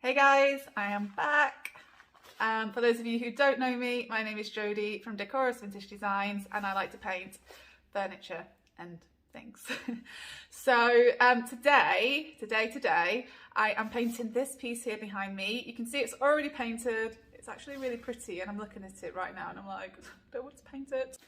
Hey guys, I am back. For those of you who don't know me, my name is Jodie from Decorous Vintage Designs and I like to paint furniture and things. So today I am painting this piece here behind me. You can see it's already painted. It's actually really pretty and I'm looking at it right now and I'm like, I don't want to paint it.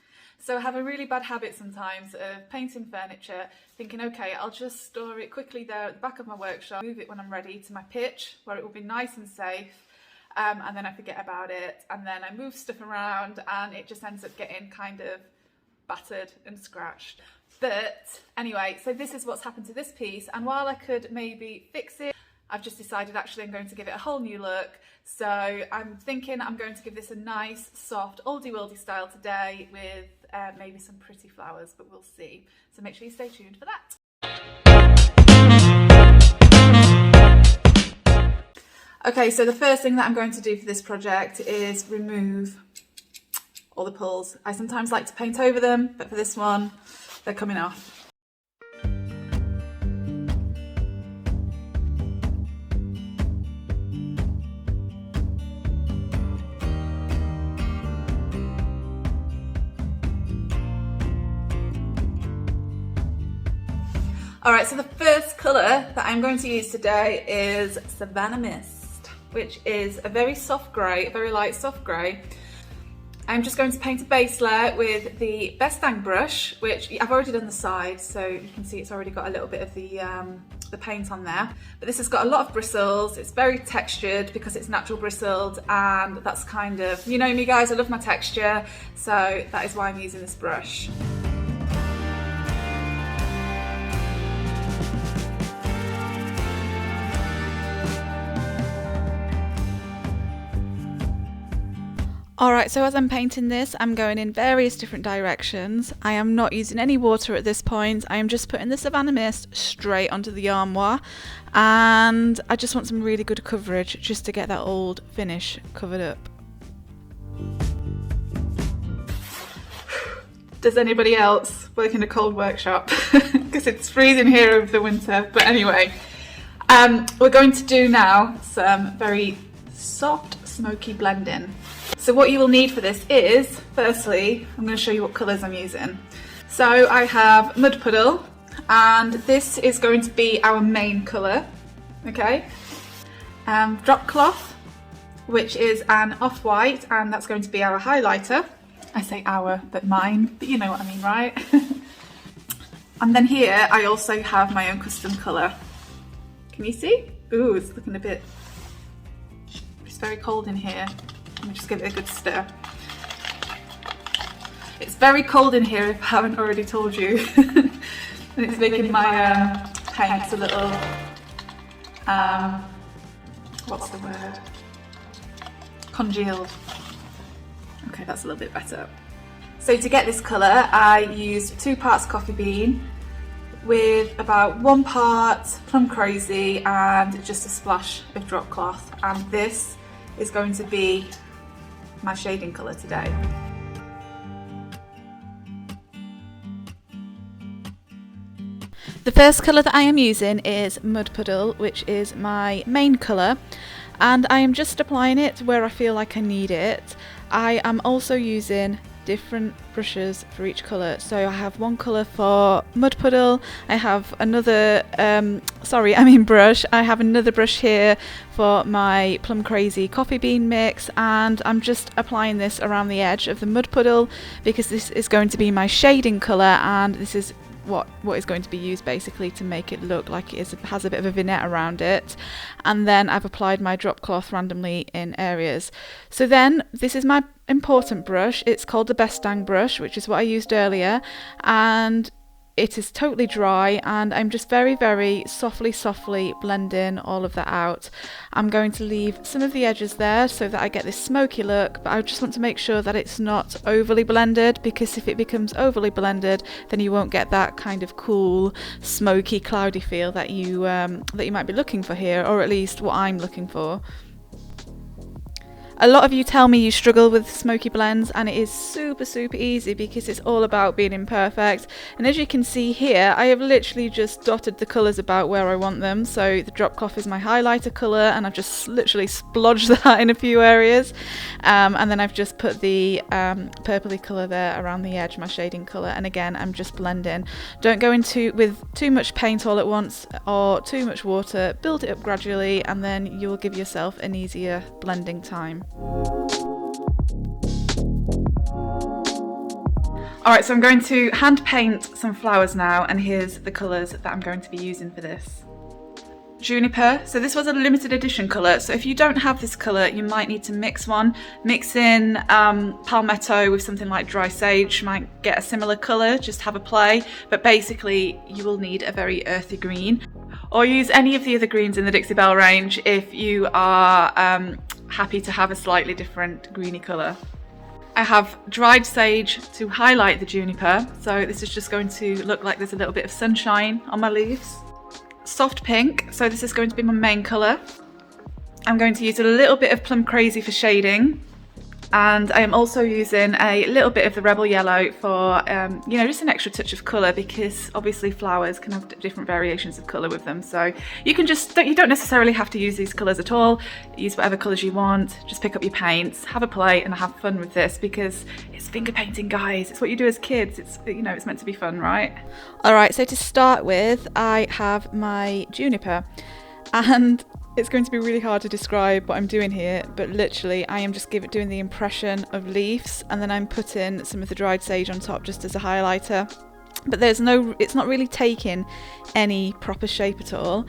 So I have a really bad habit sometimes of painting furniture, thinking, okay, I'll just store it quickly there at the back of my workshop, move it when I'm ready to my pitch where it will be nice and safe, and then I forget about it, and then I move stuff around and it just ends up getting kind of battered and scratched. But anyway, so this is what's happened to this piece, and while I could maybe fix it, I've just decided actually I'm going to give it a whole new look. So I'm thinking I'm going to give this a nice, soft, oldie-worldy style today with maybe some pretty flowers, but we'll see. So make sure you stay tuned for that. Okay, so the first thing that I'm going to do for this project is remove all the pulls. I sometimes like to paint over them, but for this one, they're coming off. Alright, so the first colour that I'm going to use today is Savannah Mist, which is a very soft grey, a very light soft grey. I'm just going to paint a base layer with the Best Dang brush, which I've already done the side, so you can see it's already got a little bit of the paint on there. But this has got a lot of bristles, it's very textured because it's natural bristled, and that's kind of, you know me guys, I love my texture, so that is why I'm using this brush. Alright, so as I'm painting this, I'm going in various different directions. I am not using any water at this point. I am just putting the Savannah Mist straight onto the armoire, and I just want some really good coverage just to get that old finish covered up. Does anybody else work in a cold workshop? Because it's freezing here over the winter. But anyway, we're going to do now some very soft smoky blending. So what you will need for this is, firstly, I'm going to show you what colours I'm using. So I have Mud Puddle, and this is going to be our main colour, okay? Drop Cloth, which is an off-white, and that's going to be our highlighter. I say our, but mine, but you know what I mean, right? And then here I also have my own custom colour. Can you see? Ooh, it's looking a bit, it's very cold in here. Let me just give it a good stir. It's very cold in here if I haven't already told you. And it's making my paints a little, what's the word? Congealed. Okay, that's a little bit better. So to get this colour, I used 2 parts coffee bean with about 1 part Plum Crazy and just a splash of drop cloth. And this is going to be my shading colour today. The first colour that I am using is Mud Puddle, which is my main colour, and I am just applying it where I feel like I need it. I am also using different brushes for each colour. So I have one colour for Mud Puddle, I have another, brush, I have another brush here for my Plum Crazy coffee bean mix, and I'm just applying this around the edge of the Mud Puddle because this is going to be my shading colour, and this is what is going to be used basically to make it look like it has a bit of a vignette around it. And then I've applied my drop cloth randomly in areas. So then this is my important brush. It's called the Best Dang brush, which is what I used earlier, and it is totally dry, and I'm just very softly blending all of that out. I'm going to leave some of the edges there so that I get this smoky look, but I just want to make sure that it's not overly blended, because if it becomes overly blended then you won't get that kind of cool smoky cloudy feel that you might be looking for here, or at least what I'm looking for. A lot of you tell me you struggle with smoky blends, and it is super easy because it's all about being imperfect. And as you can see here, I have literally just dotted the colours about where I want them. So the drop cloth is my highlighter colour, and I've just literally splodged that in a few areas. And then I've just put the purpley colour there around the edge, my shading colour. And again, I'm just blending. Don't go into with too much paint all at once or too much water. Build it up gradually, and then you will give yourself an easier blending time. Alright, so I'm going to hand paint some flowers now, and here's the colours that I'm going to be using for this. Juniper, so this was a limited edition colour, so if you don't have this colour you might need to mix one. Mix in palmetto with something like dry sage, might get a similar colour, just have a play, but basically you will need a very earthy green. Or use any of the other greens in the Dixie Belle range if you are happy to have a slightly different greeny colour. I have dried sage to highlight the juniper, so this is just going to look like there's a little bit of sunshine on my leaves. Soft pink, so this is going to be my main colour. I'm going to use a little bit of Plum Crazy for shading, and I am also using a little bit of the Rebel Yellow for, you know, just an extra touch of colour, because obviously flowers can have different variations of colour with them. So you can you don't necessarily have to use these colours at all. Use whatever colours you want. Just pick up your paints, have a play, and have fun with this, because it's finger painting, guys. It's what you do as kids. It's, you know, it's meant to be fun, right? All right. So to start with, I have my juniper, and it's going to be really hard to describe what I'm doing here, but literally I am just doing the impression of leaves, and then I'm putting some of the dried sage on top just as a highlighter. But it's not really taking any proper shape at all.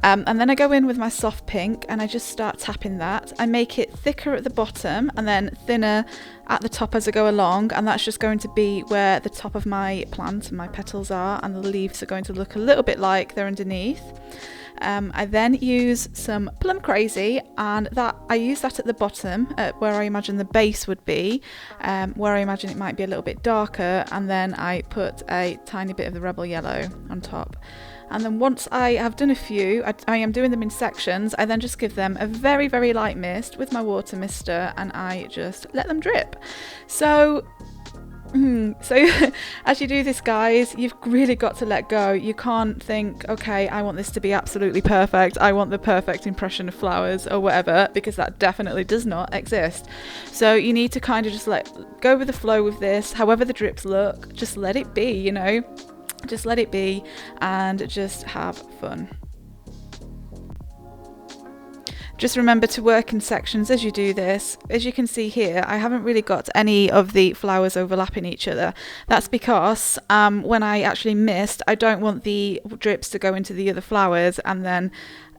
And then I go in with my soft pink and I just start tapping that. I make it thicker at the bottom and then thinner at the top as I go along, and that's just going to be where the top of my plant and my petals are, and the leaves are going to look a little bit like they're underneath. I then use some Plum Crazy, and I use that at the bottom, where I imagine the base would be, where I imagine it might be a little bit darker, and then I put a tiny bit of the Rebel Yellow on top. And then once I have done a few, I am doing them in sections, I then just give them a very light mist with my water mister, and I just let them drip. So as you do this, guys, you've really got to let go. You can't think, okay, I want this to be absolutely perfect, I want the perfect impression of flowers or whatever, because that definitely does not exist. So you need to kind of just let go with the flow with this. However the drips look, just let it be, you know, just let it be and just have fun. Just remember to work in sections as you do this. As you can see here, I haven't really got any of the flowers overlapping each other. That's because when I actually mist, I don't want the drips to go into the other flowers and then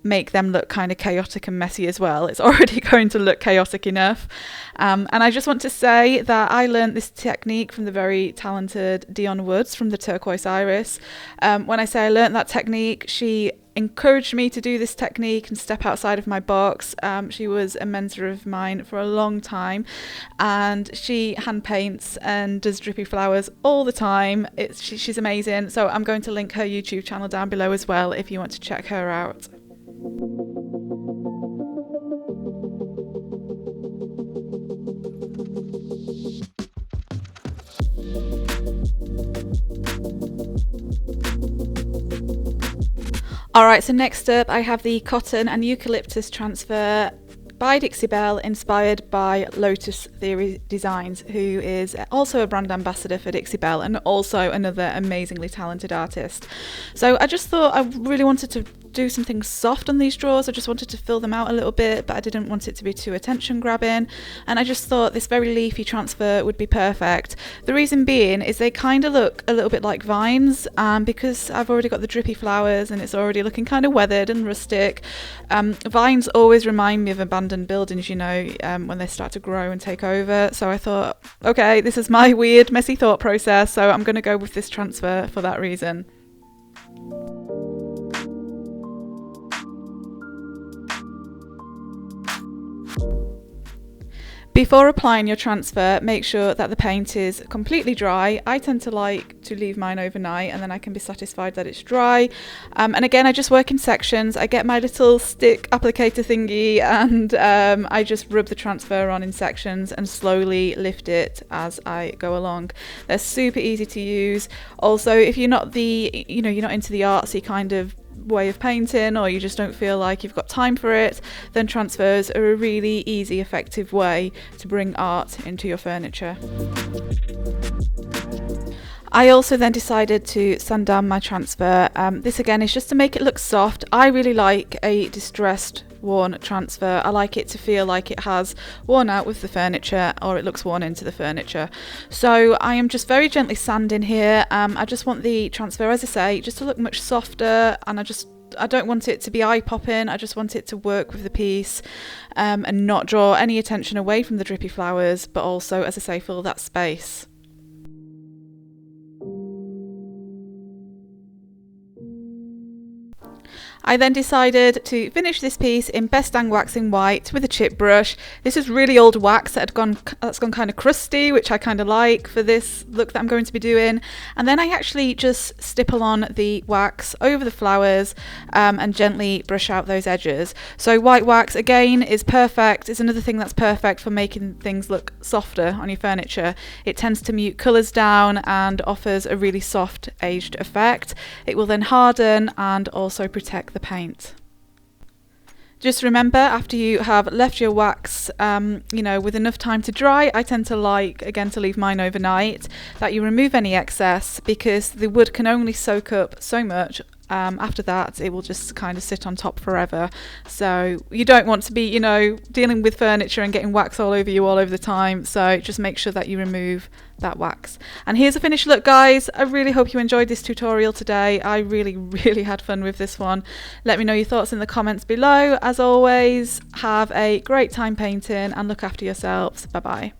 make them look kind of chaotic and messy as well. It's already going to look chaotic enough. And I just want to say that I learned this technique from the very talented Dion Woods from the Turquoise Iris. When I say I learned that technique, she encouraged me to do this technique and step outside of my box. She was a mentor of mine for a long time, and she hand paints and does drippy flowers all the time. She's amazing. So I'm going to link her YouTube channel down below as well if you want to check her out. Alright, so next up I have the Cotton and Eucalyptus transfer by Dixie Belle, inspired by Lotus Theory Designs, who is also a brand ambassador for Dixie Belle and also another amazingly talented artist. So I just thought I really wanted to do something soft on these drawers. I just wanted to fill them out a little bit, but I didn't want it to be too attention grabbing, and I just thought this very leafy transfer would be perfect. The reason being is they kind of look a little bit like vines, because I've already got the drippy flowers and it's already looking kind of weathered and rustic. Vines always remind me of abandoned buildings, you know, when they start to grow and take over. So I thought, okay, this is my weird messy thought process, so I'm going to go with this transfer for that reason. Before applying your transfer, make sure that the paint is completely dry. I tend to like to leave mine overnight and then I can be satisfied that it's dry. And again, I just work in sections. I get my little stick applicator thingy and I just rub the transfer on in sections and slowly lift it as I go along. They're super easy to use. Also, if you're not you're not into the artsy kind of way of painting, or you just don't feel like you've got time for it, then transfers are a really easy, effective way to bring art into your furniture. I also then decided to sand down my transfer. This again is just to make it look soft. I really like a distressed worn transfer. I like it to feel like it has worn out with the furniture, or it looks worn into the furniture. So I am just very gently sanding here. I just want the transfer, as I say, just to look much softer, and I don't want it to be eye-popping. I just want it to work with the piece and not draw any attention away from the drippy flowers, but also, as I say, fill that space. I then decided to finish this piece in Best Dang Waxing White with a chip brush. This is really old wax that's gone kind of crusty, which I kind of like for this look that I'm going to be doing. And then I actually just stipple on the wax over the flowers and gently brush out those edges. So white wax again is perfect. It's another thing that's perfect for making things look softer on your furniture. It tends to mute colours down and offers a really soft aged effect. It will then harden and also protect the paint. Just remember, after you have left your wax with enough time to dry, I tend to like again to leave mine overnight, that you remove any excess, because the wood can only soak up so much. After that it will just kind of sit on top forever, so you don't want to be dealing with furniture and getting wax all over you all over the time. So just make sure that you remove that wax. And here's a finished look, guys. I really hope you enjoyed this tutorial today. I really had fun with this one. Let me know your thoughts in the comments below. As always, have a great time painting and look after yourselves. Bye bye.